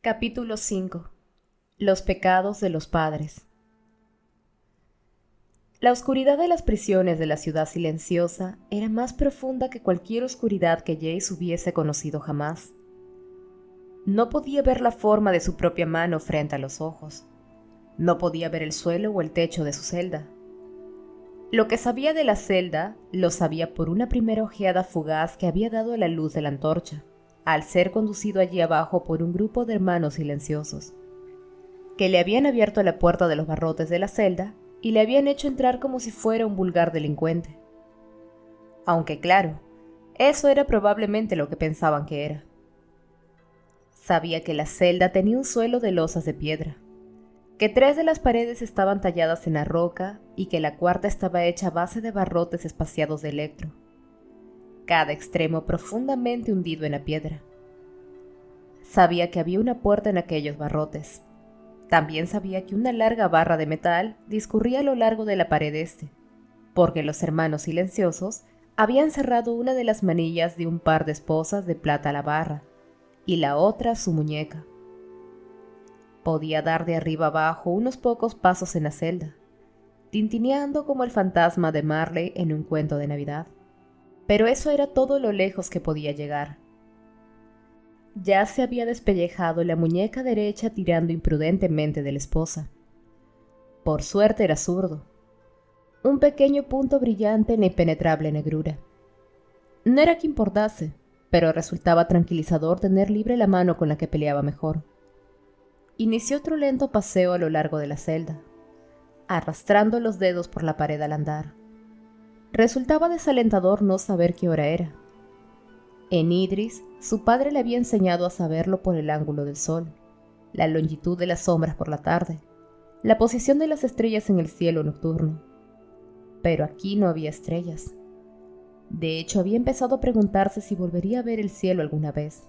Capítulo 5. Los pecados de los padres. La oscuridad de las prisiones de la ciudad silenciosa era más profunda que cualquier oscuridad que Jace hubiese conocido jamás. No podía ver la forma de su propia mano frente a los ojos. No podía ver el suelo o el techo de su celda. Lo que sabía de la celda lo sabía por una primera ojeada fugaz que había dado a la luz de la antorcha, al ser conducido allí abajo por un grupo de hermanos silenciosos, que le habían abierto la puerta de los barrotes de la celda y le habían hecho entrar como si fuera un vulgar delincuente. Aunque claro, eso era probablemente lo que pensaban que era. Sabía que la celda tenía un suelo de losas de piedra, que 3 de las paredes estaban talladas en la roca y que la cuarta estaba hecha a base de barrotes espaciados de electro, cada extremo profundamente hundido en la piedra. Sabía que había una puerta en aquellos barrotes. También sabía que una larga barra de metal discurría a lo largo de la pared este, porque los hermanos silenciosos habían cerrado una de las manillas de un par de esposas de plata a la barra, y la otra a su muñeca. Podía dar de arriba abajo unos pocos pasos en la celda, tintineando como el fantasma de Marley en un cuento de Navidad. Pero eso era todo lo lejos que podía llegar. Ya se había despellejado la muñeca derecha tirando imprudentemente de la esposa. Por suerte era zurdo. Un pequeño punto brillante en la impenetrable negrura. No era que importase, pero resultaba tranquilizador tener libre la mano con la que peleaba mejor. Inició otro lento paseo a lo largo de la celda, arrastrando los dedos por la pared al andar. Resultaba desalentador no saber qué hora era. En Idris, su padre le había enseñado a saberlo por el ángulo del sol, la longitud de las sombras por la tarde, la posición de las estrellas en el cielo nocturno. Pero aquí no había estrellas. De hecho, había empezado a preguntarse si volvería a ver el cielo alguna vez.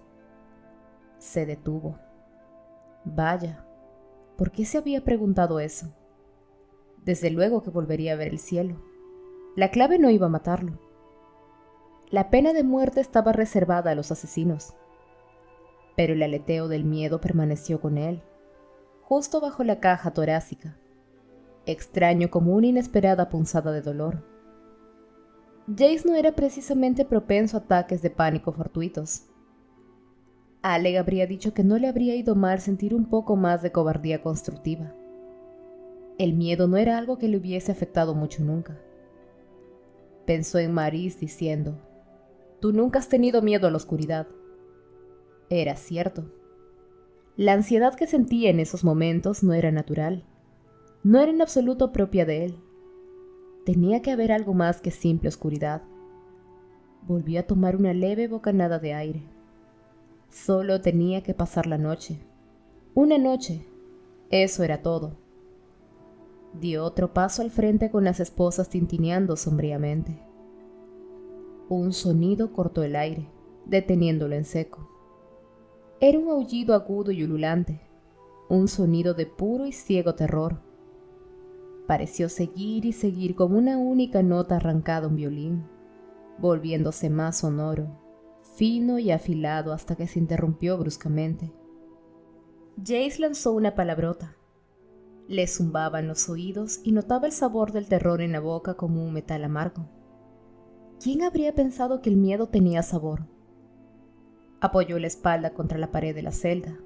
Se detuvo. Vaya, ¿por qué se había preguntado eso? Desde luego que volvería a ver el cielo. La clave no iba a matarlo. La pena de muerte estaba reservada a los asesinos. Pero el aleteo del miedo permaneció con él, justo bajo la caja torácica, extraño como una inesperada punzada de dolor. Jace no era precisamente propenso a ataques de pánico fortuitos. Alec habría dicho que no le habría ido mal sentir un poco más de cobardía constructiva. El miedo no era algo que le hubiese afectado mucho nunca. Pensó en Maris diciendo, «Tú nunca has tenido miedo a la oscuridad». Era cierto. La ansiedad que sentía en esos momentos no era natural. No era en absoluto propia de él. Tenía que haber algo más que simple oscuridad. Volvió a tomar una leve bocanada de aire. Solo tenía que pasar la noche. Una noche. Eso era todo. Dio otro paso al frente con las esposas tintineando sombríamente. Un sonido cortó el aire, deteniéndolo en seco. Era un aullido agudo y ululante, un sonido de puro y ciego terror. Pareció seguir y seguir como una única nota arrancada a un violín, volviéndose más sonoro, fino y afilado hasta que se interrumpió bruscamente. Jace lanzó una palabrota. Le zumbaban los oídos y notaba el sabor del terror en la boca como un metal amargo. ¿Quién habría pensado que el miedo tenía sabor? Apoyó la espalda contra la pared de la celda,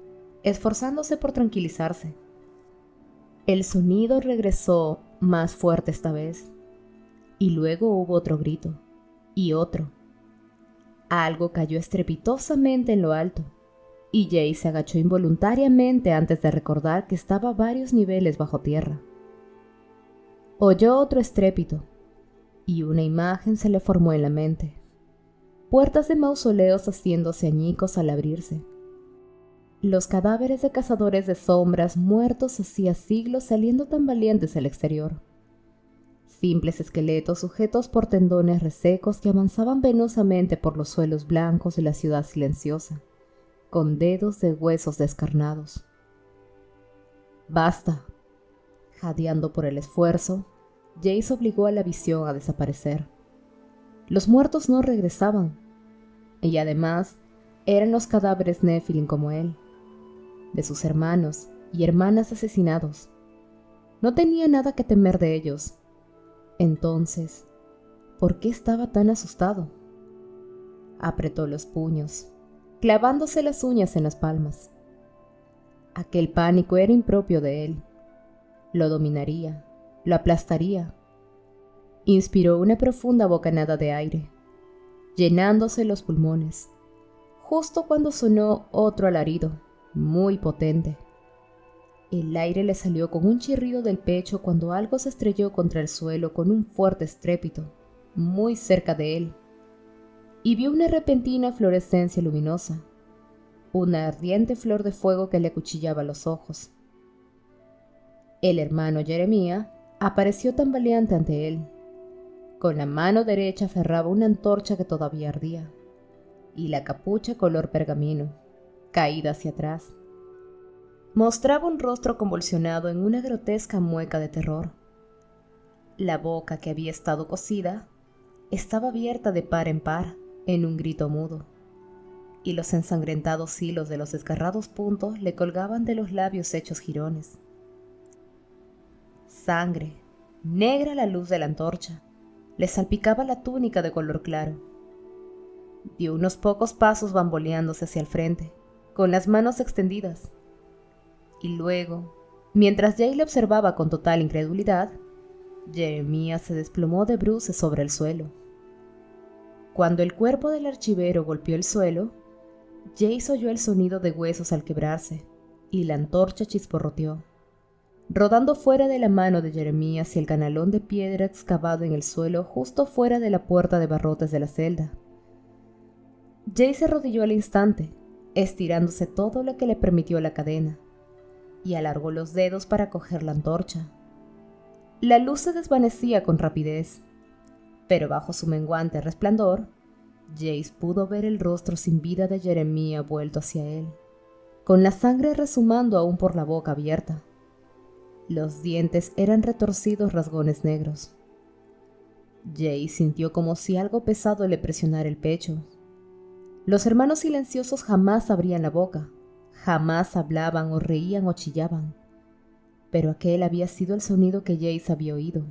esforzándose por tranquilizarse. El sonido regresó más fuerte esta vez, y luego hubo otro grito, y otro. Algo cayó estrepitosamente en lo alto, y Jay se agachó involuntariamente antes de recordar que estaba a varios niveles bajo tierra. Oyó otro estrépito, y una imagen se le formó en la mente. Puertas de mausoleos haciéndose añicos al abrirse. Los cadáveres de cazadores de sombras muertos hacía siglos saliendo tambaleantes al exterior. Simples esqueletos sujetos por tendones resecos que avanzaban venosamente por los suelos blancos de la ciudad silenciosa, con dedos de huesos descarnados. Basta. Jadeando por el esfuerzo, Jace obligó a la visión a desaparecer. Los muertos no regresaban, y además eran los cadáveres Nephilim como él. de sus hermanos y hermanas asesinados. No tenía nada que temer de ellos. Entonces, ¿por qué estaba tan asustado? Apretó los puños, clavándose las uñas en las palmas. Aquel pánico era impropio de él. Lo dominaría, lo aplastaría. Inspiró una profunda bocanada de aire, llenándose los pulmones, justo cuando sonó otro alarido, muy potente. El aire le salió con un chirrido del pecho cuando algo se estrelló contra el suelo con un fuerte estrépito, muy cerca de él, y vio una repentina fluorescencia luminosa, una ardiente flor de fuego que le acuchillaba los ojos. El hermano Jeremías apareció tambaleante ante él. Con la mano derecha aferraba una antorcha que todavía ardía, y la capucha color pergamino, caída hacia atrás, mostraba un rostro convulsionado en una grotesca mueca de terror. La boca, que había estado cosida, estaba abierta de par en par en un grito mudo, y los ensangrentados hilos de los desgarrados puntos le colgaban de los labios hechos jirones. Sangre, negra a la luz de la antorcha, le salpicaba la túnica de color claro. Dio unos pocos pasos bamboleándose hacia el frente, con las manos extendidas. Y luego, mientras Jay le observaba con total incredulidad, Jeremías se desplomó de bruces sobre el suelo. Cuando el cuerpo del archivero golpeó el suelo, Jay oyó el sonido de huesos al quebrarse, y la antorcha chisporroteó, rodando fuera de la mano de Jeremías y el canalón de piedra excavado en el suelo justo fuera de la puerta de barrotes de la celda. Jay se arrodilló al instante, estirándose todo lo que le permitió la cadena, y alargó los dedos para coger la antorcha. La luz se desvanecía con rapidez, pero bajo su menguante resplandor, Jace pudo ver el rostro sin vida de Jeremías vuelto hacia él, con la sangre resumando aún por la boca abierta. Los dientes eran retorcidos rasgones negros. Jace sintió como si algo pesado le presionara el pecho. Los hermanos silenciosos jamás abrían la boca, jamás hablaban o reían o chillaban, pero aquel había sido el sonido que Jace había oído.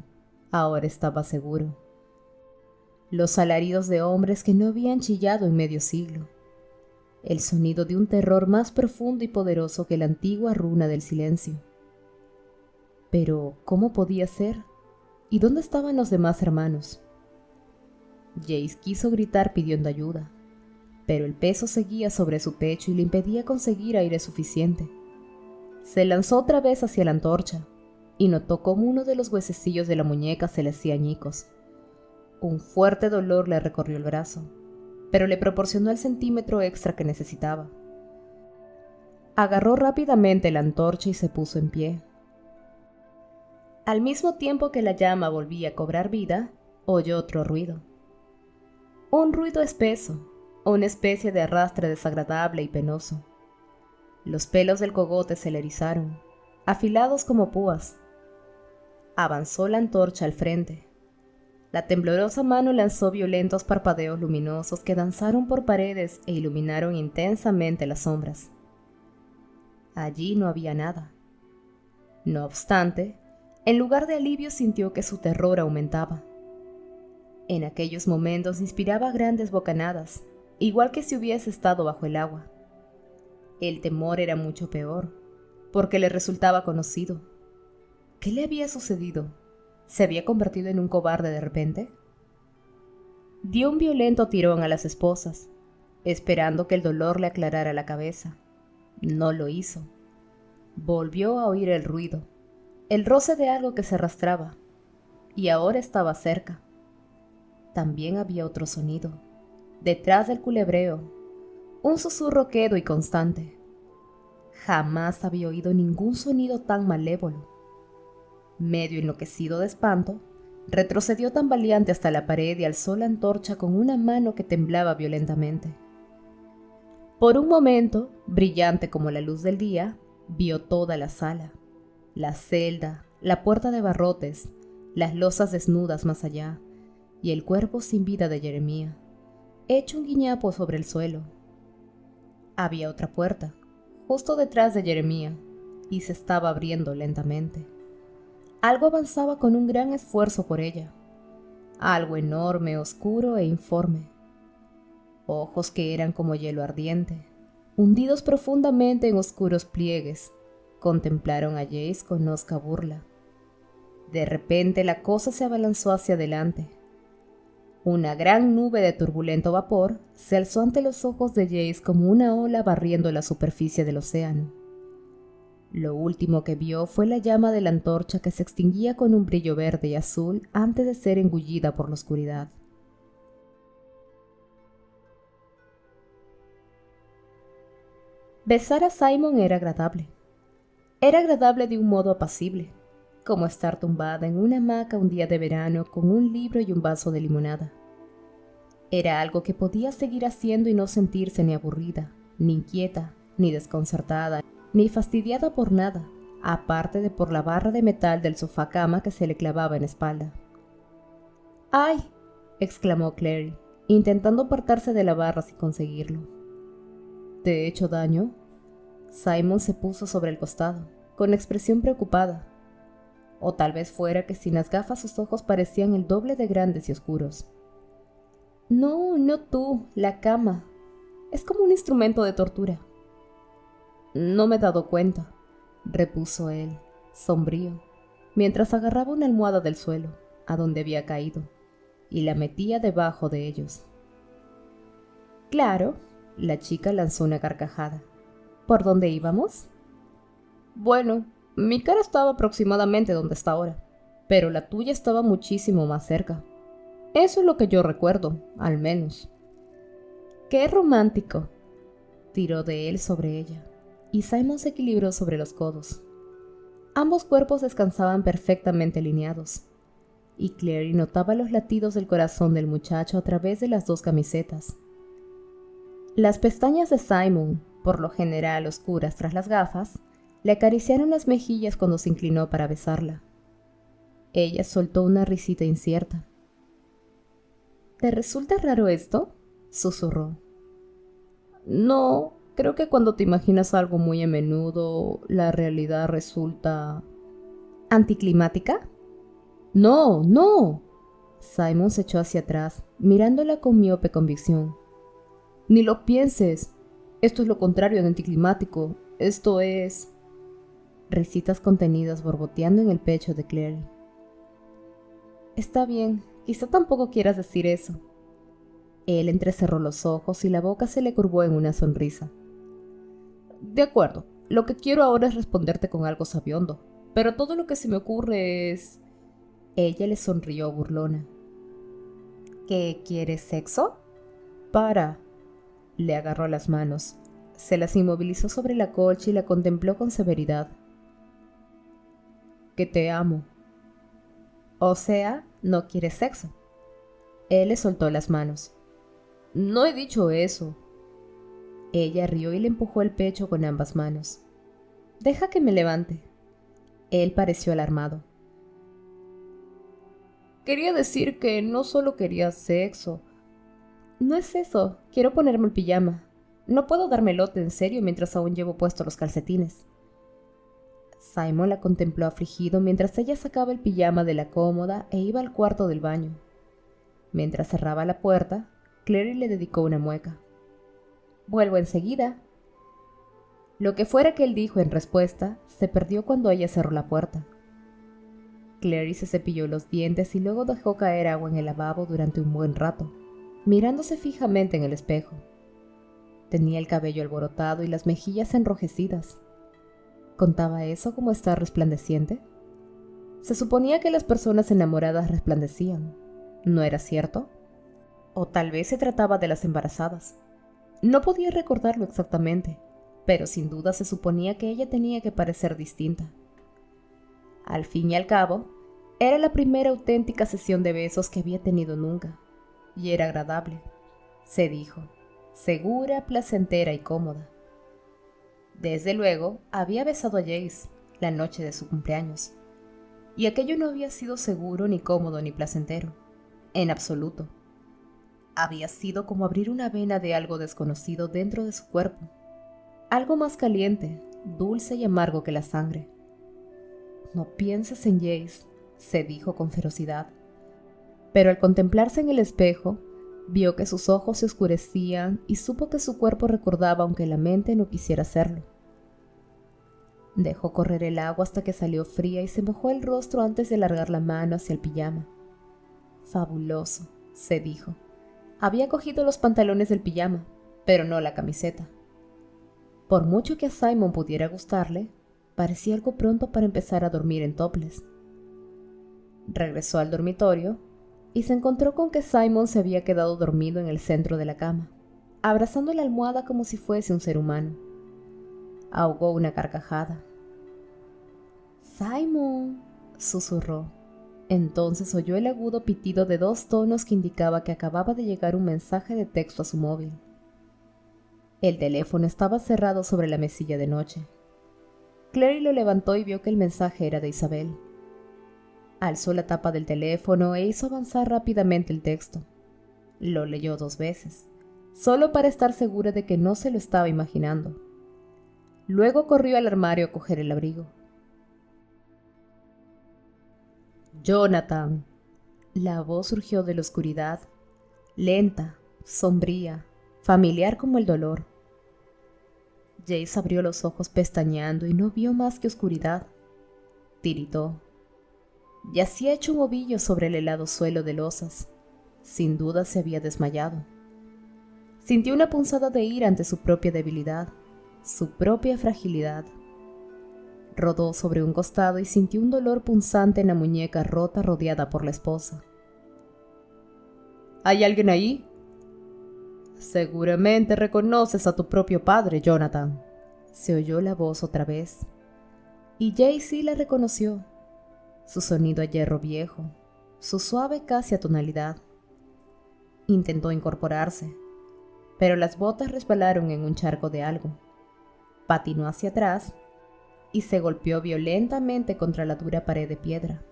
Ahora estaba seguro. Los alaridos de hombres que no habían chillado en medio siglo. El sonido de un terror más profundo y poderoso que la antigua runa del silencio. Pero, ¿cómo podía ser? ¿Y dónde estaban los demás hermanos? Jace quiso gritar pidiendo ayuda, pero el peso seguía sobre su pecho y le impedía conseguir aire suficiente. Se lanzó otra vez hacia la antorcha y notó cómo uno de los huesecillos de la muñeca se le hacía añicos. Un fuerte dolor le recorrió el brazo, pero le proporcionó el centímetro extra que necesitaba. Agarró rápidamente la antorcha y se puso en pie. Al mismo tiempo que la llama volvía a cobrar vida, oyó otro ruido. Un ruido espeso, una especie de arrastre desagradable y penoso. Los pelos del cogote se le erizaron, afilados como púas. Avanzó la antorcha al frente. La temblorosa mano lanzó violentos parpadeos luminosos que danzaron por paredes e iluminaron intensamente las sombras. Allí no había nada. No obstante, en lugar de alivio sintió que su terror aumentaba. En aquellos momentos inspiraba grandes bocanadas, igual que si hubiese estado bajo el agua. El temor era mucho peor, porque le resultaba conocido. ¿Qué le había sucedido? ¿Se había convertido en un cobarde de repente? Dio un violento tirón a las esposas, esperando que el dolor le aclarara la cabeza. No lo hizo. Volvió a oír el ruido, el roce de algo que se arrastraba, y ahora estaba cerca. También había otro sonido, detrás del culebreo, un susurro quedo y constante. Jamás había oído ningún sonido tan malévolo. Medio enloquecido de espanto, retrocedió tambaleante hasta la pared y alzó la antorcha con una mano que temblaba violentamente. Por un momento, brillante como la luz del día, vio toda la sala, la celda, la puerta de barrotes, las losas desnudas más allá, y el cuerpo sin vida de Jeremías, hecho un guiñapo sobre el suelo. Había otra puerta, justo detrás de Jeremiah, y se estaba abriendo lentamente. Algo avanzaba con un gran esfuerzo por ella. Algo enorme, oscuro e informe. Ojos que eran como hielo ardiente, hundidos profundamente en oscuros pliegues, contemplaron a Jace con hosca burla. De repente la cosa se abalanzó hacia adelante. Una gran nube de turbulento vapor se alzó ante los ojos de Jace como una ola barriendo la superficie del océano. Lo último que vio fue la llama de la antorcha que se extinguía con un brillo verde y azul antes de ser engullida por la oscuridad. Besar a Simon era agradable. Era agradable de un modo apacible, como estar tumbada en una hamaca un día de verano con un libro y un vaso de limonada. Era algo que podía seguir haciendo y no sentirse ni aburrida, ni inquieta, ni desconcertada, ni fastidiada por nada, aparte de por la barra de metal del sofá cama que se le clavaba en la espalda. ¡Ay!, exclamó Clary, intentando apartarse de la barra sin conseguirlo. ¿Te he hecho daño? Simon se puso sobre el costado, con expresión preocupada. O tal vez fuera que sin las gafas sus ojos parecían el doble de grandes y oscuros. No, no tú, la cama. Es como un instrumento de tortura. No me he dado cuenta, repuso él, sombrío, mientras agarraba una almohada del suelo, a donde había caído, y la metía debajo de ellos. Claro, la chica lanzó una carcajada. ¿Por dónde íbamos? Bueno, mi cara estaba aproximadamente donde está ahora, pero la tuya estaba muchísimo más cerca. Eso es lo que yo recuerdo, al menos. ¡Qué romántico! Tiró de él sobre ella, y Simon se equilibró sobre los codos. Ambos cuerpos descansaban perfectamente alineados, y Clary notaba los latidos del corazón del muchacho a través de las dos camisetas. Las pestañas de Simon, por lo general oscuras tras las gafas, le acariciaron las mejillas cuando se inclinó para besarla. Ella soltó una risita incierta. ¿Te resulta raro esto?, susurró. No, creo que cuando te imaginas algo muy a menudo, la realidad resulta... ¿Anticlimática? ¡No, no! Simon se echó hacia atrás, mirándola con miope convicción. Ni lo pienses. Esto es lo contrario de anticlimático. Esto es... Risitas contenidas borboteando en el pecho de Clary. Está bien, quizá tampoco quieras decir eso. Él entrecerró los ojos y la boca se le curvó en una sonrisa. De acuerdo, lo que quiero ahora es responderte con algo sabiondo, pero todo lo que se me ocurre es... Ella le sonrió burlona. ¿Qué quieres, sexo? Para. Le agarró las manos, se las inmovilizó sobre la colcha y la contempló con severidad. Que te amo. O sea, no quieres sexo. Él le soltó las manos. No he dicho eso. Ella rió y le empujó el pecho con ambas manos. Deja que me levante. Él pareció alarmado. Quería decir que no solo quería sexo. No es eso, quiero ponerme el pijama. No puedo darme elote en serio mientras aún llevo puestos los calcetines. Simon la contempló afligido mientras ella sacaba el pijama de la cómoda e iba al cuarto del baño. Mientras cerraba la puerta, Clary le dedicó una mueca. Vuelvo enseguida. Lo que fuera que él dijo en respuesta, se perdió cuando ella cerró la puerta. Clary se cepilló los dientes y luego dejó caer agua en el lavabo durante un buen rato, mirándose fijamente en el espejo. Tenía el cabello alborotado y las mejillas enrojecidas. ¿Contaba eso como estar resplandeciente? Se suponía que las personas enamoradas resplandecían. ¿No era cierto? O tal vez se trataba de las embarazadas. No podía recordarlo exactamente, pero sin duda se suponía que ella tenía que parecer distinta. Al fin y al cabo, era la primera auténtica sesión de besos que había tenido nunca, y era agradable, se dijo, segura, placentera y cómoda. Desde luego, había besado a Jace la noche de su cumpleaños, y aquello no había sido seguro, ni cómodo, ni placentero, en absoluto. Había sido como abrir una vena de algo desconocido dentro de su cuerpo, algo más caliente, dulce y amargo que la sangre. No pienses en Jace, se dijo con ferocidad. Pero al contemplarse en el espejo, vio que sus ojos se oscurecían y supo que su cuerpo recordaba aunque la mente no quisiera hacerlo. Dejó correr el agua hasta que salió fría y se mojó el rostro antes de alargar la mano hacia el pijama. Fabuloso, se dijo. Había cogido los pantalones del pijama, pero no la camiseta. Por mucho que a Simon pudiera gustarle, parecía algo pronto para empezar a dormir en topless. Regresó al dormitorio y se encontró con que Simon se había quedado dormido en el centro de la cama, abrazando la almohada como si fuese un ser humano. Ahogó una carcajada. «Simon», susurró. Entonces oyó el agudo pitido de 2 tonos que indicaba que acababa de llegar un mensaje de texto a su móvil. El teléfono estaba cerrado sobre la mesilla de noche. Clary lo levantó y vio que el mensaje era de Isabel. Alzó la tapa del teléfono e hizo avanzar rápidamente el texto. Lo leyó 2 veces, solo para estar segura de que no se lo estaba imaginando. Luego corrió al armario a coger el abrigo. «Jonathan». La voz surgió de la oscuridad, lenta, sombría, familiar como el dolor. Jace abrió los ojos pestañeando y no vio más que oscuridad. Tiritó. Yacía hecho un ovillo sobre el helado suelo de losas. Sin duda se había desmayado. Sintió una punzada de ira ante su propia debilidad, su propia fragilidad. Rodó sobre un costado y sintió un dolor punzante en la muñeca rota rodeada por la esposa. «¿Hay alguien ahí?» «Seguramente reconoces a tu propio padre, Jonathan», se oyó la voz otra vez. Y Jace sí la reconoció. Su sonido a hierro viejo, su suave casi atonalidad. Intentó incorporarse, pero las botas resbalaron en un charco de algo. Patinó hacia atrás y se golpeó violentamente contra la dura pared de piedra.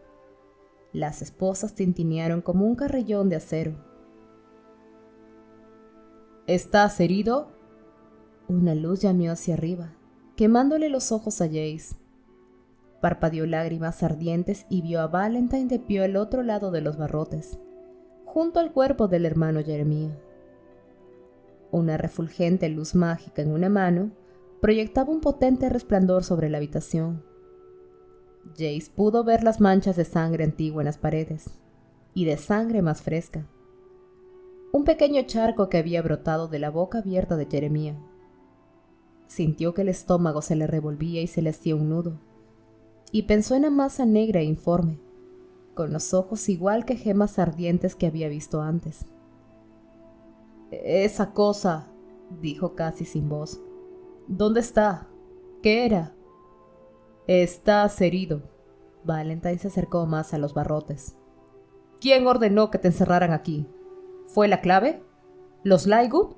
Las esposas tintinearon como un carrillón de acero. «¿Estás herido?» Una luz llameó hacia arriba, quemándole los ojos a Jace. Parpadeó lágrimas ardientes y vio a Valentine de pie al otro lado de los barrotes, junto al cuerpo del hermano Jeremiah. Una refulgente luz mágica en una mano proyectaba un potente resplandor sobre la habitación. Jace pudo ver las manchas de sangre antigua en las paredes, y de sangre más fresca. Un pequeño charco que había brotado de la boca abierta de Jeremiah. Sintió que el estómago se le revolvía y se le hacía un nudo, y pensó en la masa negra e informe, con los ojos igual que gemas ardientes que había visto antes. «Esa cosa», dijo casi sin voz. «¿Dónde está? ¿Qué era?» «Estás herido». Valentine se acercó más a los barrotes. «¿Quién ordenó que te encerraran aquí? ¿Fue la clave? ¿Los Lygood?»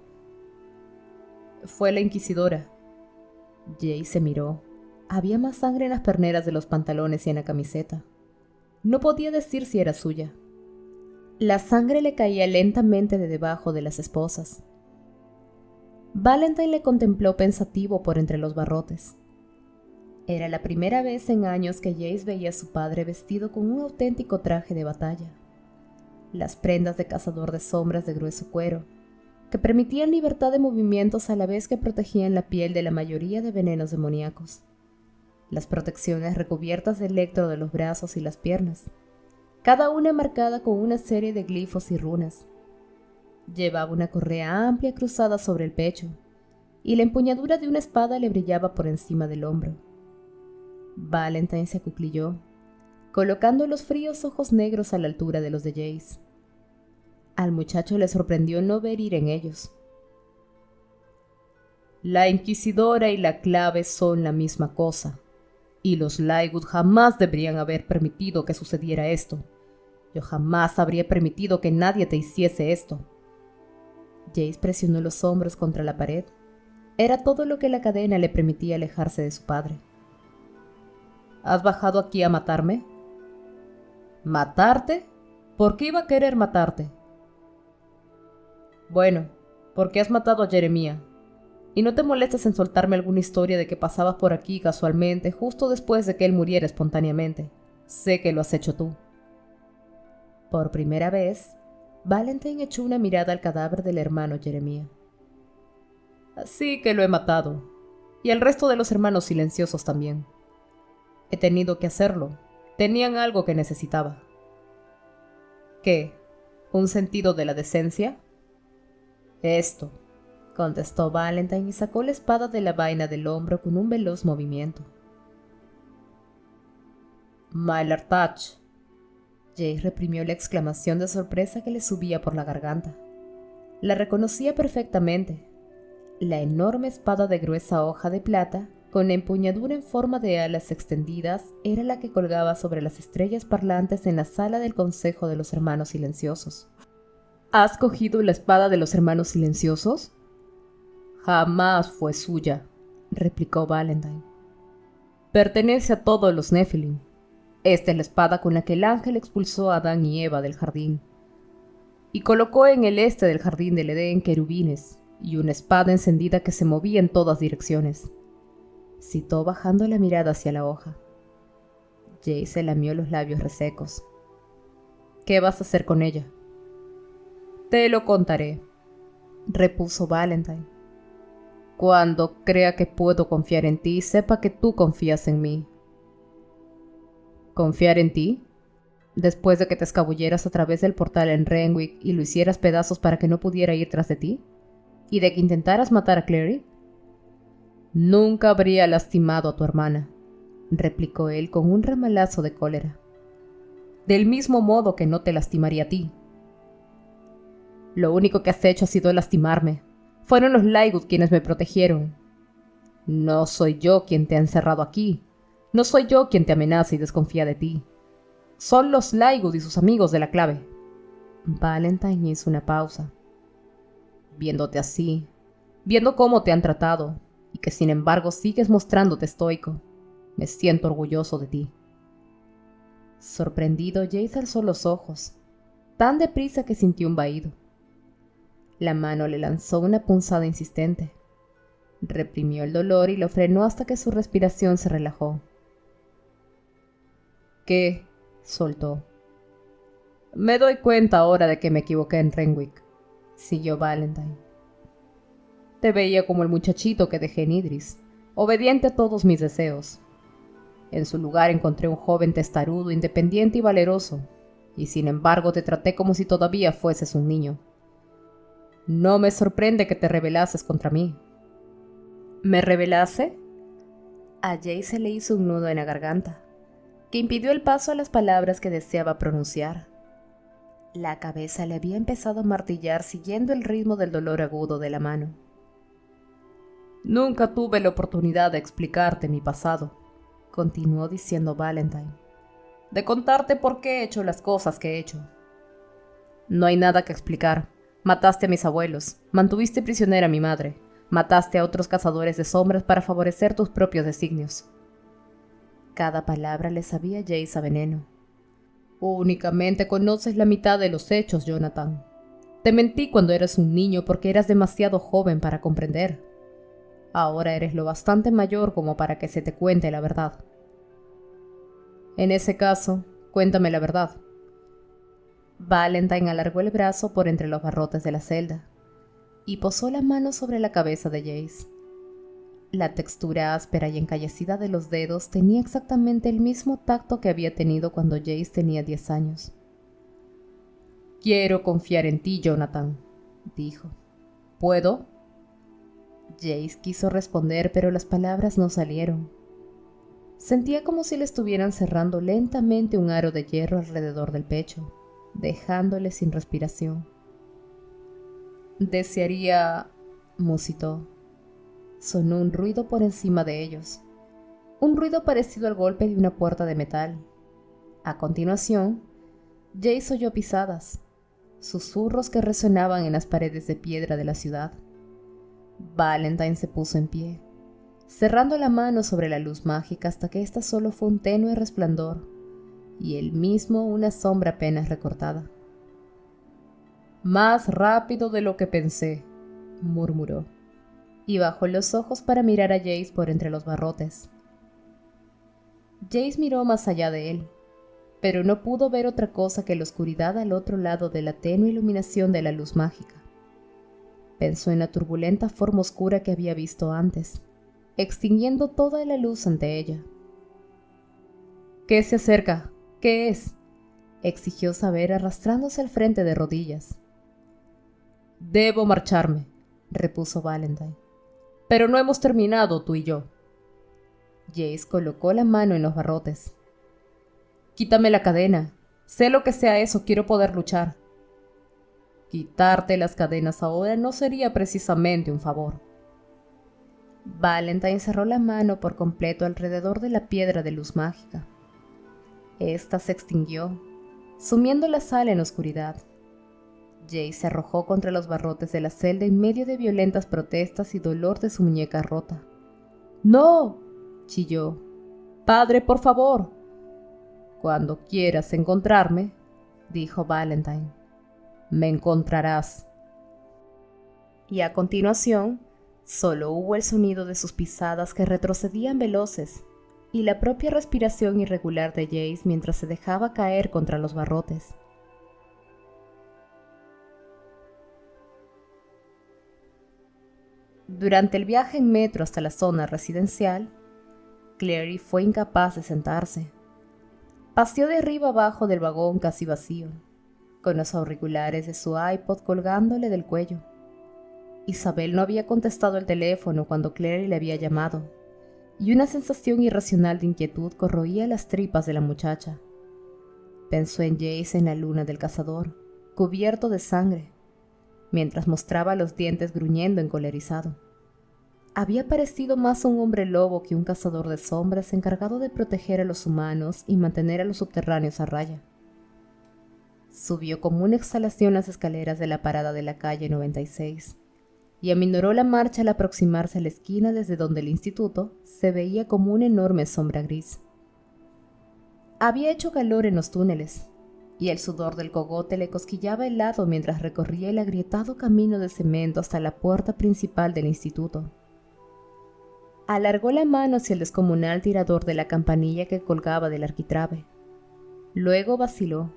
«Fue la inquisidora». Jace se miró. Había más sangre en las perneras de los pantalones y en la camiseta. No podía decir si era suya. La sangre le caía lentamente de debajo de las esposas. Valentine le contempló pensativo por entre los barrotes. Era la primera vez en años que Jace veía a su padre vestido con un auténtico traje de batalla. Las prendas de cazador de sombras de grueso cuero, que permitían libertad de movimientos a la vez que protegían la piel de la mayoría de venenos demoníacos. Las protecciones recubiertas de electro de los brazos y las piernas, cada una marcada con una serie de glifos y runas. Llevaba una correa amplia cruzada sobre el pecho, y la empuñadura de una espada le brillaba por encima del hombro. Valentine se acuclilló, colocando los fríos ojos negros a la altura de los de Jace. Al muchacho le sorprendió no ver ira en ellos. «La inquisidora y la clave son la misma cosa, y los Lygood jamás deberían haber permitido que sucediera esto. Yo jamás habría permitido que nadie te hiciese esto». Jace presionó los hombros contra la pared. Era todo lo que la cadena le permitía alejarse de su padre. «¿Has bajado aquí a matarme?» «¿Matarte? ¿Por qué iba a querer matarte?» «Bueno, porque has matado a Jeremiah». Y no te molestes en soltarme alguna historia de que pasabas por aquí casualmente justo después de que él muriera espontáneamente. Sé que lo has hecho tú. Por primera vez, Valentine echó una mirada al cadáver del hermano Jeremiah. Así que lo he matado. Y el resto de los hermanos silenciosos también. He tenido que hacerlo. Tenían algo que necesitaba. ¿Qué? ¿Un sentido de la decencia? Esto, contestó Valentine y sacó la espada de la vaina del hombro con un veloz movimiento. Mylar Touch. Jay reprimió la exclamación de sorpresa que le subía por la garganta. La reconocía perfectamente. La enorme espada de gruesa hoja de plata, con empuñadura en forma de alas extendidas, era la que colgaba sobre las estrellas parlantes en la sala del Consejo de los Hermanos Silenciosos. ¿Has cogido la espada de los Hermanos Silenciosos? Jamás fue suya, replicó Valentine. Pertenece a todos los Nephilim. Esta es la espada con la que el ángel expulsó a Adán y Eva del jardín. Y colocó en el este del jardín del Edén querubines y una espada encendida que se movía en todas direcciones. Citó bajando la mirada hacia la hoja. Jay se lamió los labios resecos. ¿Qué vas a hacer con ella? Te lo contaré, repuso Valentine. Cuando crea que puedo confiar en ti, sepa que tú confías en mí. ¿Confiar en ti? Después de que te escabulleras a través del portal en Renwick y lo hicieras pedazos para que no pudiera ir tras de ti, y de que intentaras matar a Clary. Nunca habría lastimado a tu hermana, replicó él con un ramalazo de cólera. Del mismo modo que no te lastimaría a ti. Lo único que has hecho ha sido lastimarme. Fueron los Lygood quienes me protegieron. No soy yo quien te ha encerrado aquí. No soy yo quien te amenaza y desconfía de ti. Son los Lygood y sus amigos de la clave. Valentine hizo una pausa. Viéndote así, viendo cómo te han tratado, y que sin embargo sigues mostrándote estoico, me siento orgulloso de ti. Sorprendido, Jace alzó los ojos, tan deprisa que sintió un vahido. La mano le lanzó una punzada insistente. Reprimió el dolor y lo frenó hasta que su respiración se relajó. ¿Qué? Soltó. Me doy cuenta ahora de que me equivoqué en Renwick, siguió Valentine. Te veía como el muchachito que dejé en Idris, obediente a todos mis deseos. En su lugar encontré un joven testarudo, independiente y valeroso, y sin embargo te traté como si todavía fueses un niño. No me sorprende que te rebelases contra mí. ¿Me rebelase? A Jay se le hizo un nudo en la garganta, que impidió el paso a las palabras que deseaba pronunciar. La cabeza le había empezado a martillar siguiendo el ritmo del dolor agudo de la mano. Nunca tuve la oportunidad de explicarte mi pasado, continuó diciendo Valentine, de contarte por qué he hecho las cosas que he hecho. No hay nada que explicar. Mataste a mis abuelos, mantuviste prisionera a mi madre, mataste a otros cazadores de sombras para favorecer tus propios designios. Cada palabra le sabía a Jace a veneno. Únicamente conoces la mitad de los hechos, Jonathan. Te mentí cuando eras un niño porque eras demasiado joven para comprender. Ahora eres lo bastante mayor como para que se te cuente la verdad. En ese caso, cuéntame la verdad. Valentine alargó el brazo por entre los barrotes de la celda y posó la mano sobre la cabeza de Jace. La textura áspera y encallecida de los dedos tenía exactamente el mismo tacto que había tenido cuando Jace tenía 10 años. Quiero confiar en ti, Jonathan, dijo. ¿Puedo? Jace quiso responder, pero las palabras no salieron. Sentía como si le estuvieran cerrando lentamente un aro de hierro alrededor del pecho, dejándole sin respiración. Desearía... musitó. Sonó un ruido por encima de ellos. Un ruido parecido al golpe de una puerta de metal. A continuación, Jace oyó pisadas, susurros que resonaban en las paredes de piedra de la ciudad. Valentine se puso en pie, cerrando la mano sobre la luz mágica hasta que ésta solo fue un tenue resplandor, y él mismo una sombra apenas recortada. Más rápido de lo que pensé, murmuró. y bajó los ojos para mirar a Jace por entre los barrotes. Jace miró más allá de él, pero no pudo ver otra cosa que la oscuridad al otro lado de la tenue iluminación de la luz mágica. Pensó en la turbulenta forma oscura que había visto antes, extinguiendo toda la luz ante ella. —¿Qué se acerca? ¿Qué es? —exigió Saber arrastrándose al frente de rodillas. —Debo marcharme —repuso Valentine—, pero no hemos terminado tú y yo. Jace colocó la mano en los barrotes. —Quítame la cadena. Sé lo que sea eso, quiero poder luchar. Quitarte las cadenas ahora no sería precisamente un favor. Valentine cerró la mano por completo alrededor de la piedra de luz mágica. Esta se extinguió, sumiendo la sala en oscuridad. Jace se arrojó contra los barrotes de la celda en medio de violentas protestas y dolor de su muñeca rota. —¡No! —chilló—. —Padre, por favor. —Cuando quieras encontrarme —dijo Valentine—, me encontrarás. Y a continuación, solo hubo el sonido de sus pisadas que retrocedían veloces y la propia respiración irregular de Jace mientras se dejaba caer contra los barrotes. Durante el viaje en metro hasta la zona residencial, Clary fue incapaz de sentarse. Paseó de arriba abajo del vagón casi vacío, con los auriculares de su iPod colgándole del cuello. Isabel no había contestado el teléfono cuando Clary le había llamado, y una sensación irracional de inquietud corroía las tripas de la muchacha. Pensó en Jace en la luna del cazador, cubierto de sangre, mientras mostraba los dientes gruñendo encolerizado. Había parecido más un hombre lobo que un cazador de sombras encargado de proteger a los humanos y mantener a los subterráneos a raya. Subió como una exhalación las escaleras de la parada de la calle 96 y aminoró la marcha al aproximarse a la esquina desde donde el instituto se veía como una enorme sombra gris. Había hecho calor en los túneles, y el sudor del cogote le cosquillaba el lado mientras recorría el agrietado camino de cemento hasta la puerta principal del instituto. Alargó la mano hacia el descomunal tirador de la campanilla que colgaba del arquitrabe. Luego vaciló.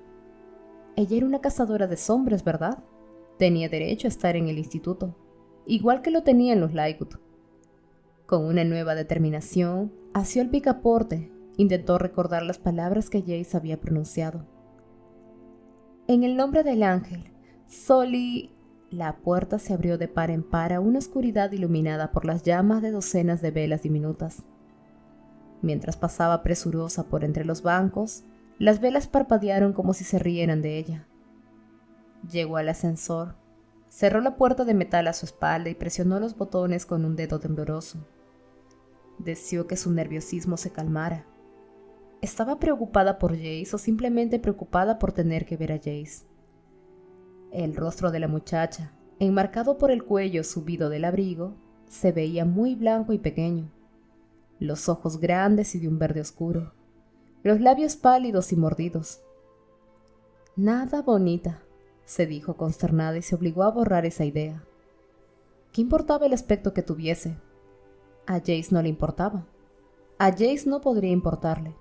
Ella era una cazadora de sombras, ¿verdad? Tenía derecho a estar en el instituto, igual que lo tenían los Lightwood. Con una nueva determinación, asió el picaporte, intentó recordar las palabras que Jace había pronunciado. En el nombre del ángel, Soli... La puerta se abrió de par en par a una oscuridad iluminada por las llamas de docenas de velas diminutas. Mientras pasaba presurosa por entre los bancos, las velas parpadearon como si se rieran de ella. Llegó al ascensor, cerró la puerta de metal a su espalda y presionó los botones con un dedo tembloroso. Deseó que su nerviosismo se calmara. ¿Estaba preocupada por Jace o simplemente preocupada por tener que ver a Jace? El rostro de la muchacha, enmarcado por el cuello subido del abrigo, se veía muy blanco y pequeño. Los ojos grandes y de un verde oscuro, los labios pálidos y mordidos. Nada bonita, se dijo consternada y se obligó a borrar esa idea. ¿Qué importaba el aspecto que tuviese? A Jace no le importaba. A Jace no podría importarle.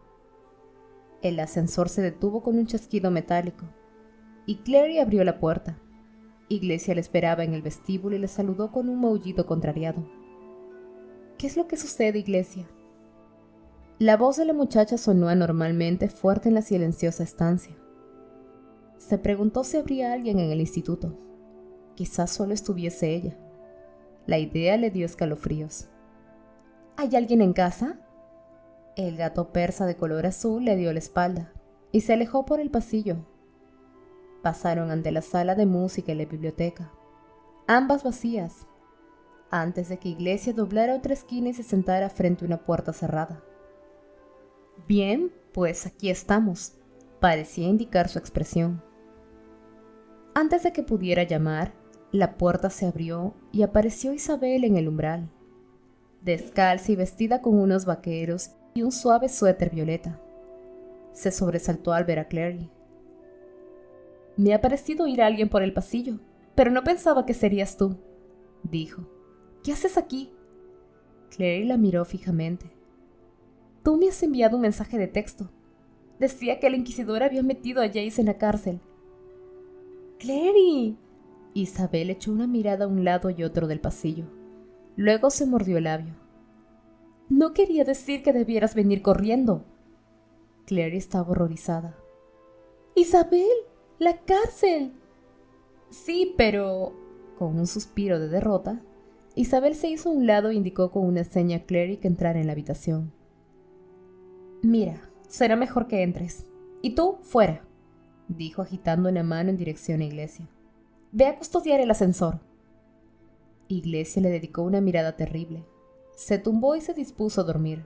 El ascensor se detuvo con un chasquido metálico, y Clary abrió la puerta. Iglesia le esperaba en el vestíbulo y le saludó con un maullido contrariado. —¿Qué es lo que sucede, Iglesia? La voz de la muchacha sonó anormalmente fuerte en la silenciosa estancia. Se preguntó si habría alguien en el instituto. Quizás solo estuviese ella. La idea le dio escalofríos. —¿Hay alguien en casa? El gato persa de color azul le dio la espalda y se alejó por el pasillo. Pasaron ante la sala de música y la biblioteca, ambas vacías, antes de que Iglesia doblara otra esquina y se sentara frente a una puerta cerrada. Bien, pues aquí estamos, parecía indicar su expresión. Antes de que pudiera llamar, la puerta se abrió y apareció Isabel en el umbral, descalza y vestida con unos vaqueros y un suave suéter violeta. Se sobresaltó al ver a Clary. —Me ha parecido oír a alguien por el pasillo, pero no pensaba que serías tú —dijo—. ¿Qué haces aquí? Clary la miró fijamente. Tú me has enviado un mensaje de texto. Decía que la inquisidora había metido a Jace en la cárcel. ¡Clary! Isabel echó una mirada a un lado y otro del pasillo. Luego se mordió el labio. No quería decir que debieras venir corriendo. Clary estaba horrorizada. ¡Isabel! ¡La cárcel! Sí, pero... Con un suspiro de derrota, Isabel se hizo a un lado e indicó con una seña a Clary que entrara en la habitación. Mira, será mejor que entres. Y tú, fuera, dijo agitando una mano en dirección a Iglesia. Ve a custodiar el ascensor. Iglesia le dedicó una mirada terrible. Se tumbó y se dispuso a dormir.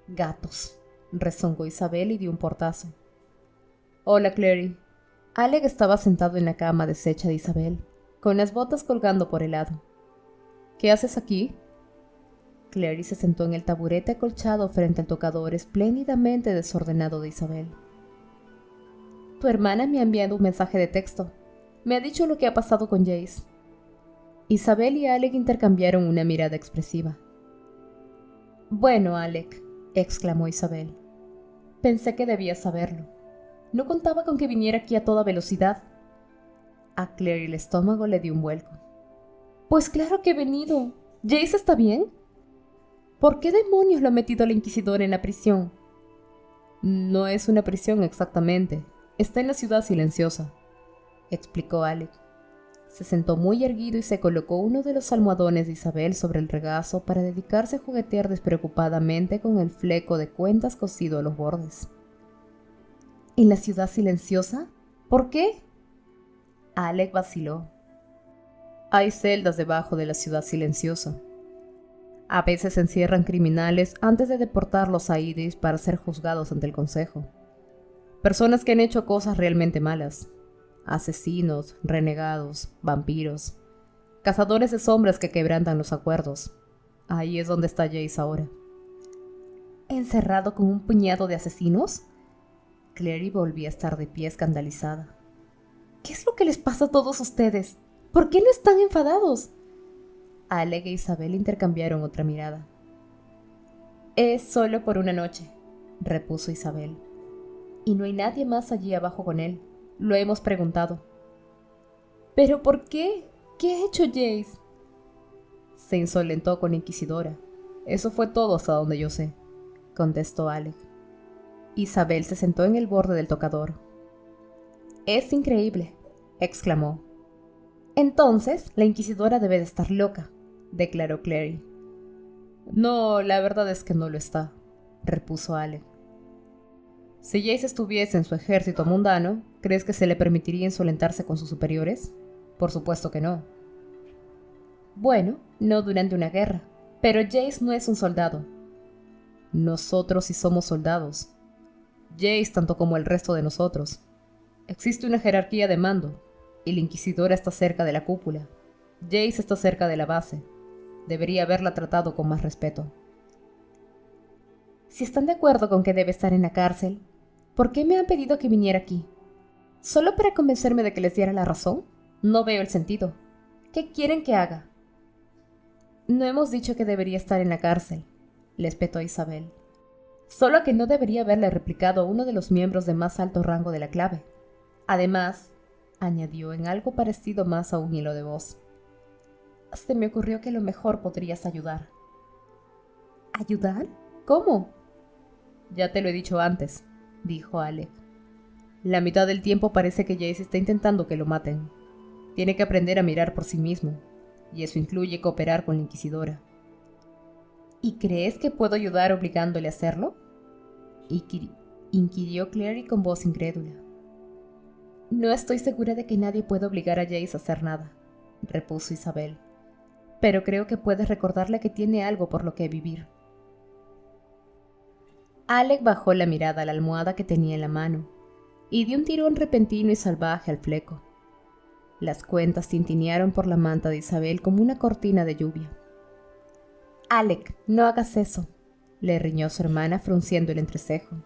Gatos, rezongó Isabel y dio un portazo. Hola, Clary. Alec estaba sentado en la cama deshecha de Isabel, con las botas colgando por el lado. ¿Qué haces aquí? Clary se sentó en el taburete acolchado frente al tocador espléndidamente desordenado de Isabel. Tu hermana me ha enviado un mensaje de texto. Me ha dicho lo que ha pasado con Jace. Isabel y Alec intercambiaron una mirada expresiva. Bueno, Alec, exclamó Isabel. Pensé que debías saberlo. No contaba con que viniera aquí a toda velocidad. A Clary el estómago le dio un vuelco. Pues claro que he venido. ¿Jace está bien? ¿Por qué demonios lo ha metido la inquisidora en la prisión? No es una prisión exactamente. Está en la ciudad silenciosa, explicó Alec. Se sentó muy erguido y se colocó uno de los almohadones de Isabel sobre el regazo para dedicarse a juguetear despreocupadamente con el fleco de cuentas cosido a los bordes. ¿En la ciudad silenciosa? ¿Por qué? Alec vaciló. Hay celdas debajo de la ciudad silenciosa. A veces se encierran criminales antes de deportarlos a Idris para ser juzgados ante el consejo. Personas que han hecho cosas realmente malas. Asesinos, renegados, vampiros, cazadores de sombras que quebrantan los acuerdos. Ahí es donde está Jace ahora. ¿Encerrado con un puñado de asesinos? Clary volvía a estar de pie escandalizada. ¿Qué es lo que les pasa a todos ustedes? ¿Por qué no están enfadados? Alec e Isabel intercambiaron otra mirada. Es solo por una noche, repuso Isabel. Y no hay nadie más allí abajo con él. Lo hemos preguntado. ¿Pero por qué? ¿Qué ha hecho Jace? Se insolentó con la inquisidora. Eso fue todo hasta donde yo sé, contestó Alec. Isabel se sentó en el borde del tocador. Es increíble, exclamó. Entonces, la inquisidora debe de estar loca, declaró Clary. No, la verdad es que no lo está, repuso Alec. Si Jace estuviese en su ejército mundano, ¿crees que se le permitiría insolentarse con sus superiores? Por supuesto que no. Bueno, no durante una guerra, pero Jace no es un soldado. Nosotros sí somos soldados. Jace tanto como el resto de nosotros. Existe una jerarquía de mando, y la inquisidora está cerca de la cúpula. Jace está cerca de la base. Debería haberla tratado con más respeto. Si están de acuerdo con que debe estar en la cárcel, ¿por qué me han pedido que viniera aquí? ¿Solo para convencerme de que les diera la razón? No veo el sentido. ¿Qué quieren que haga? No hemos dicho que debería estar en la cárcel, le espetó Isabel. Solo que no debería haberle replicado a uno de los miembros de más alto rango de la clave. Además, añadió en algo parecido más a un hilo de voz. Se me ocurrió que a lo mejor podrías ayudar. ¿Ayudar? ¿Cómo? Ya te lo he dicho antes, dijo Alec. La mitad del tiempo parece que Jace está intentando que lo maten. Tiene que aprender a mirar por sí mismo, y eso incluye cooperar con la inquisidora. ¿Y crees que puedo ayudar obligándole a hacerlo? Inquirió Clary con voz incrédula. No estoy segura de que nadie pueda obligar a Jace a hacer nada, repuso Isabel. Pero creo que puedes recordarle que tiene algo por lo que vivir. Alec bajó la mirada a la almohada que tenía en la mano y dio un tirón repentino y salvaje al fleco. Las cuentas tintinearon por la manta de Isabel como una cortina de lluvia. Alec, no hagas eso, le riñó su hermana frunciendo el entrecejo.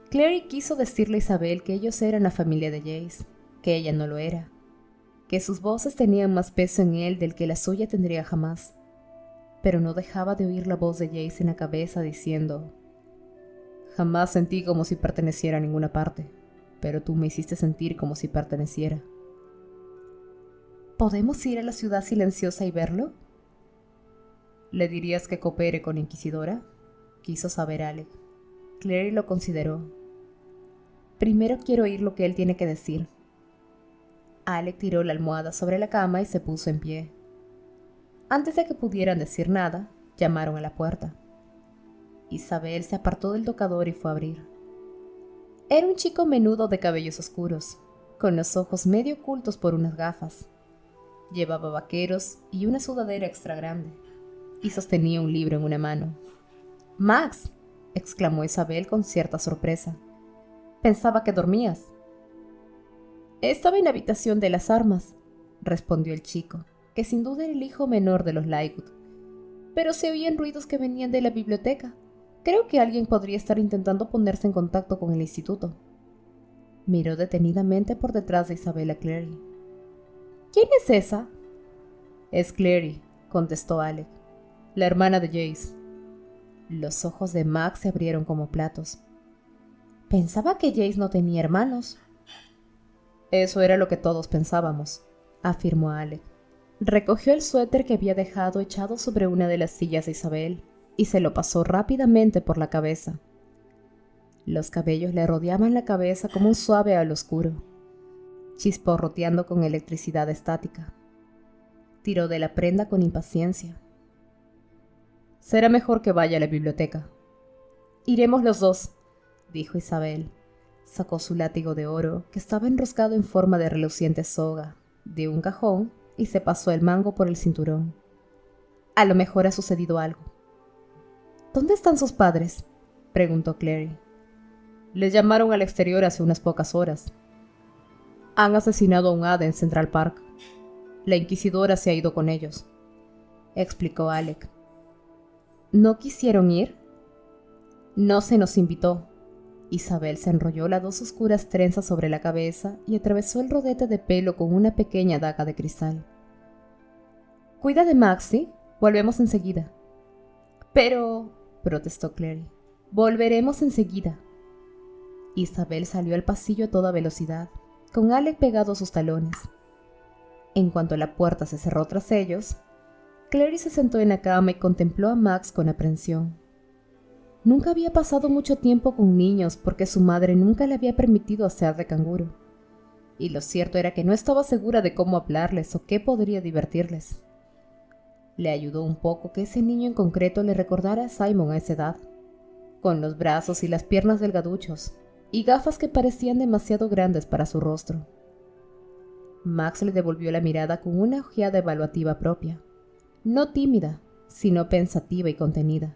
Clary quiso decirle a Isabel que ellos eran la familia de Jace, que ella no lo era. que sus voces tenían más peso en él del que la suya tendría jamás, pero no dejaba de oír la voz de Jace en la cabeza diciendo: «Jamás sentí como si perteneciera a ninguna parte, pero tú me hiciste sentir como si perteneciera». ¿Podemos ir a la ciudad silenciosa y verlo? ¿Le dirías que coopere con la Inquisidora?, quiso saber Alec. Clary lo consideró. Primero quiero oír lo que él tiene que decir. Alec tiró la almohada sobre la cama y se puso en pie. Antes de que pudieran decir nada, llamaron a la puerta. Isabel se apartó del tocador y fue a abrir. Era un chico menudo de cabellos oscuros, con los ojos medio ocultos por unas gafas. Llevaba vaqueros y una sudadera extra grande, y sostenía un libro en una mano. «¡Max!», exclamó Isabel con cierta sorpresa. «Pensaba que dormías». «Estaba en la habitación de las armas», respondió el chico, que sin duda era el hijo menor de los Lightwood. «Pero se oían ruidos que venían de la biblioteca. Creo que alguien podría estar intentando ponerse en contacto con el instituto». Miró detenidamente por detrás de Isabel a Clary. «¿Quién es esa?». «Es Clary», contestó Alec, «la hermana de Jace». Los ojos de Max se abrieron como platos. «Pensaba que Jace no tenía hermanos». «Eso era lo que todos pensábamos», afirmó Alec. Recogió el suéter que había dejado echado sobre una de las sillas de Isabel y se lo pasó rápidamente por la cabeza. Los cabellos le rodeaban la cabeza como un suave al oscuro, chisporroteando con electricidad estática. Tiró de la prenda con impaciencia. «Será mejor que vaya a la biblioteca». «Iremos los dos», dijo Isabel. Sacó su látigo de oro, que estaba enroscado en forma de reluciente soga, de un cajón y se pasó el mango por el cinturón. «A lo mejor ha sucedido algo». «¿Dónde están sus padres?», preguntó Clary. «Les llamaron al exterior hace unas pocas horas. Han asesinado a un hada en Central Park. La Inquisidora se ha ido con ellos», explicó Alec. «¿No quisieron ir?». «No se nos invitó». Isabel se enrolló las dos oscuras trenzas sobre la cabeza y atravesó el rodete de pelo con una pequeña daga de cristal. «Cuida de Max, ¿sí? Volvemos enseguida». «Pero», protestó Clary, «volveremos enseguida». Isabel salió al pasillo a toda velocidad, con Alec pegado a sus talones. En cuanto la puerta se cerró tras ellos, Clary se sentó en la cama y contempló a Max con aprensión. Nunca había pasado mucho tiempo con niños porque su madre nunca le había permitido hacer de canguro, y lo cierto era que no estaba segura de cómo hablarles o qué podría divertirles. Le ayudó un poco que ese niño en concreto le recordara a Simon a esa edad, con los brazos y las piernas delgaduchos, y gafas que parecían demasiado grandes para su rostro. Max le devolvió la mirada con una ojeada evaluativa propia, no tímida, sino pensativa y contenida.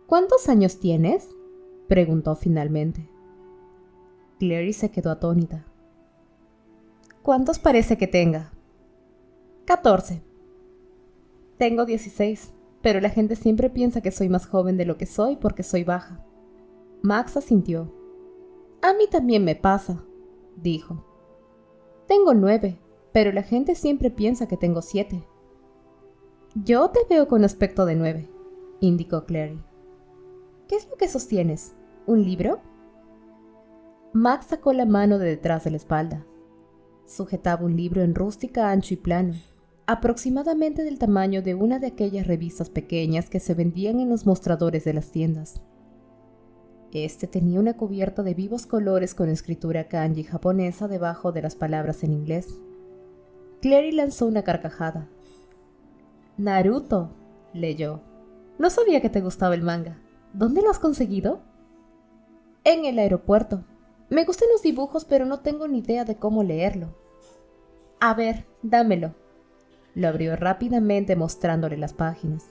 «¿Cuántos años tienes?», preguntó finalmente. Clary se quedó atónita. «¿Cuántos parece que tenga?». «14». «Tengo 16, pero la gente siempre piensa que soy más joven de lo que soy porque soy baja». Max asintió. «A mí también me pasa», dijo. «Tengo 9, pero la gente siempre piensa que tengo 7». «Yo te veo con aspecto de 9», indicó Clary. «¿Qué es lo que sostienes? ¿Un libro?». Max sacó la mano de detrás de la espalda. Sujetaba un libro en rústica, ancho y plano, aproximadamente del tamaño de una de aquellas revistas pequeñas que se vendían en los mostradores de las tiendas. Este tenía una cubierta de vivos colores con escritura kanji japonesa debajo de las palabras en inglés. Clary lanzó una carcajada. «Naruto», leyó. «No sabía que te gustaba el manga. ¿Dónde lo has conseguido?». «En el aeropuerto. Me gustan los dibujos, pero no tengo ni idea de cómo leerlo». «A ver, dámelo». Lo abrió rápidamente mostrándole las páginas.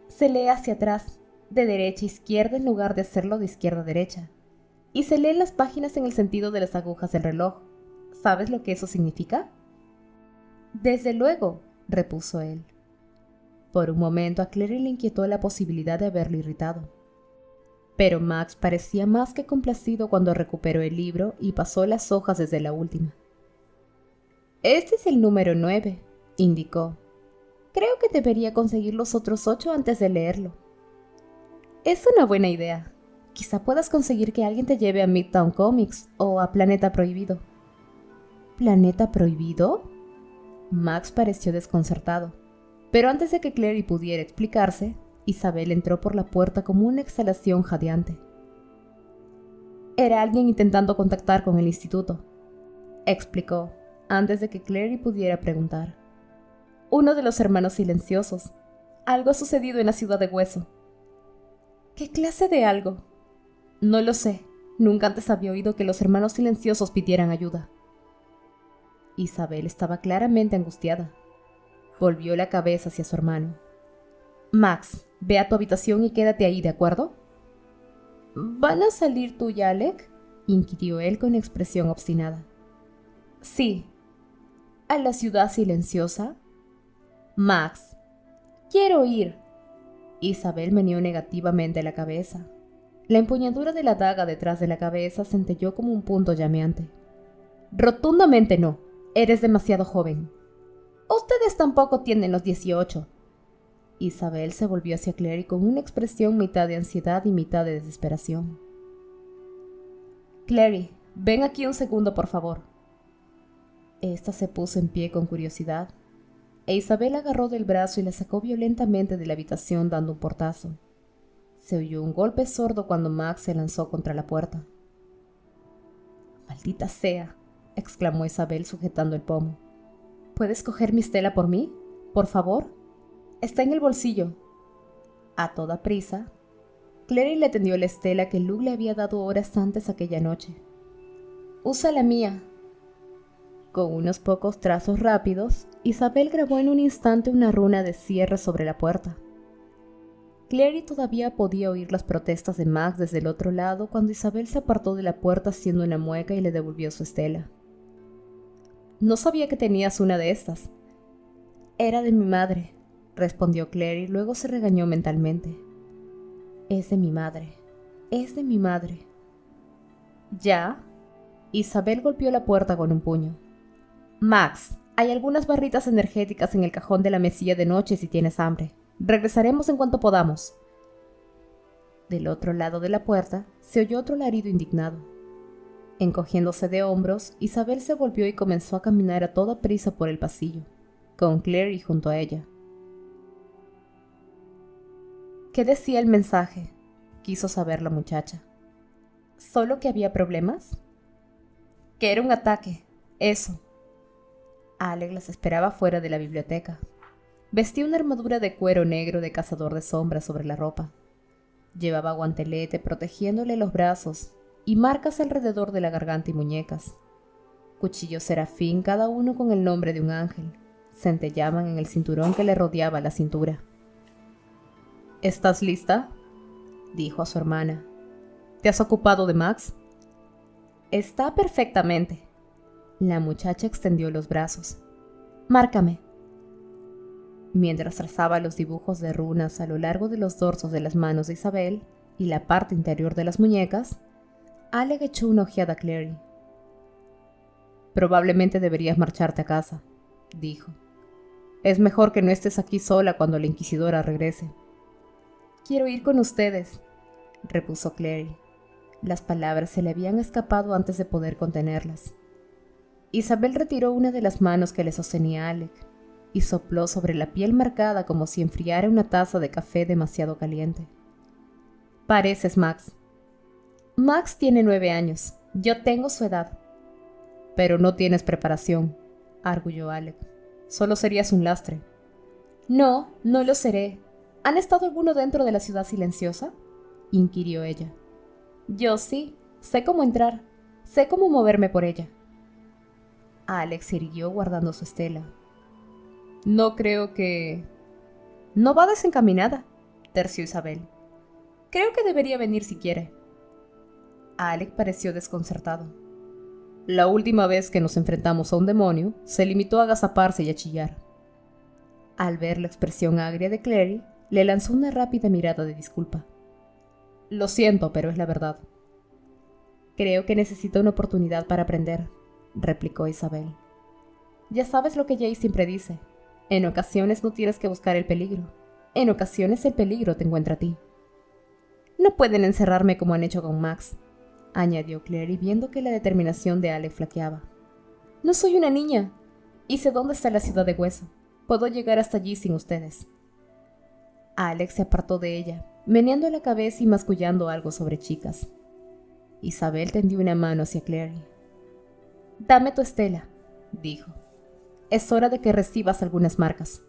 «Se lee hacia atrás, de derecha a izquierda en lugar de hacerlo de izquierda a derecha. Y se leen las páginas en el sentido de las agujas del reloj. ¿Sabes lo que eso significa?». «Desde luego», repuso él. Por un momento a Clary le inquietó la posibilidad de haberlo irritado. Pero Max parecía más que complacido cuando recuperó el libro y pasó las hojas desde la última. Este es el número 9, indicó. Creo que debería conseguir los otros 8 antes de leerlo. Es una buena idea. Quizá puedas conseguir que alguien te lleve a Midtown Comics o a Planeta Prohibido. ¿Planeta Prohibido? Max pareció desconcertado, pero antes de que Clary pudiera explicarse, Isabel entró por la puerta como una exhalación jadeante. Era alguien intentando contactar con el instituto, explicó, antes de que Clary pudiera preguntar. Uno de los hermanos silenciosos. Algo ha sucedido en la ciudad de Hueso. ¿Qué clase de algo? No lo sé. Nunca antes había oído que los hermanos silenciosos pidieran ayuda. Isabel estaba claramente angustiada. Volvió la cabeza hacia su hermano. Max, ve a tu habitación y quédate ahí, ¿de acuerdo? ¿Van a salir tú y Alec? Inquirió él con expresión obstinada. Sí. ¿A la ciudad silenciosa? Max, quiero ir. Isabel meneó negativamente la cabeza. La empuñadura de la daga detrás de la cabeza centelló como un punto llameante. Rotundamente no. Eres demasiado joven. Ustedes tampoco tienen los 18. Isabel se volvió hacia Clary con una expresión mitad de ansiedad y mitad de desesperación. Clary, ven aquí un segundo, por favor. Esta se puso en pie con curiosidad, e Isabel la agarró del brazo y la sacó violentamente de la habitación dando un portazo. Se oyó un golpe sordo cuando Max se lanzó contra la puerta. «¡Maldita sea!», exclamó Isabel sujetando el pomo. «¿Puedes coger mi estela por mí? Por favor. Está en el bolsillo». A toda prisa, Clary le tendió la estela que Luke le había dado horas antes aquella noche. «Usa la mía». Con unos pocos trazos rápidos, Isabel grabó en un instante una runa de cierre sobre la puerta. Clary todavía podía oír las protestas de Max desde el otro lado cuando Isabel se apartó de la puerta haciendo una mueca y le devolvió su estela. «No sabía que tenías una de estas». «Era de mi madre», respondió Clary, luego se regañó mentalmente. «Es de mi madre. Es de mi madre». «¿Ya?». Isabel golpeó la puerta con un puño. «Max, hay algunas barritas energéticas en el cajón de la mesilla de noche si tienes hambre. Regresaremos en cuanto podamos». Del otro lado de la puerta se oyó otro alarido indignado. Encogiéndose de hombros, Isabel se volvió y comenzó a caminar a toda prisa por el pasillo, con Clary junto a ella. ¿Qué decía el mensaje?, quiso saber la muchacha. ¿Solo que había problemas? Que era un ataque, eso. Alec las esperaba fuera de la biblioteca. Vestía una armadura de cuero negro de cazador de sombras sobre la ropa. Llevaba guantelete protegiéndole los brazos y marcas alrededor de la garganta y muñecas. Cuchillos serafín, cada uno con el nombre de un ángel, centellaban en el cinturón que le rodeaba la cintura. «¿Estás lista?», dijo a su hermana. «¿Te has ocupado de Max?». «Está perfectamente». La muchacha extendió los brazos. «Márcame». Mientras trazaba los dibujos de runas a lo largo de los dorsos de las manos de Isabel y la parte interior de las muñecas, Alec echó una ojeada a Clary. «Probablemente deberías marcharte a casa», dijo. «Es mejor que no estés aquí sola cuando la inquisidora regrese». «Quiero ir con ustedes», repuso Clary. Las palabras se le habían escapado antes de poder contenerlas. Isabel retiró una de las manos que le sostenía a Alec y sopló sobre la piel marcada como si enfriara una taza de café demasiado caliente. «Pareces Max». «Max tiene 9 años. Yo tengo su edad». «Pero no tienes preparación», arguyó Alec. «Solo serías un lastre». «No, no lo seré. ¿Han estado alguno dentro de la ciudad silenciosa?», inquirió ella. «Yo sí. Sé cómo entrar. Sé cómo moverme por ella». Alex se irguió guardando su estela. «No creo que...». «No va desencaminada», terció Isabel. «Creo que debería venir si quiere». Alec pareció desconcertado. «La última vez que nos enfrentamos a un demonio, se limitó a agazaparse y a chillar». Al ver la expresión agria de Clary, le lanzó una rápida mirada de disculpa. «Lo siento, pero es la verdad». «Creo que necesita una oportunidad para aprender», replicó Isabel. Ya sabes lo que Jay siempre dice. En ocasiones no tienes que buscar el peligro. En ocasiones el peligro te encuentra a ti. No pueden encerrarme como han hecho con Max, añadió Clary viendo que la determinación de Alex flaqueaba. No soy una niña, y sé dónde está la ciudad de Hueso. Puedo llegar hasta allí sin ustedes. Alex se apartó de ella, meneando la cabeza y mascullando algo sobre chicas. Isabel tendió una mano hacia Clary. Dame tu estela, dijo. Es hora de que recibas algunas marcas.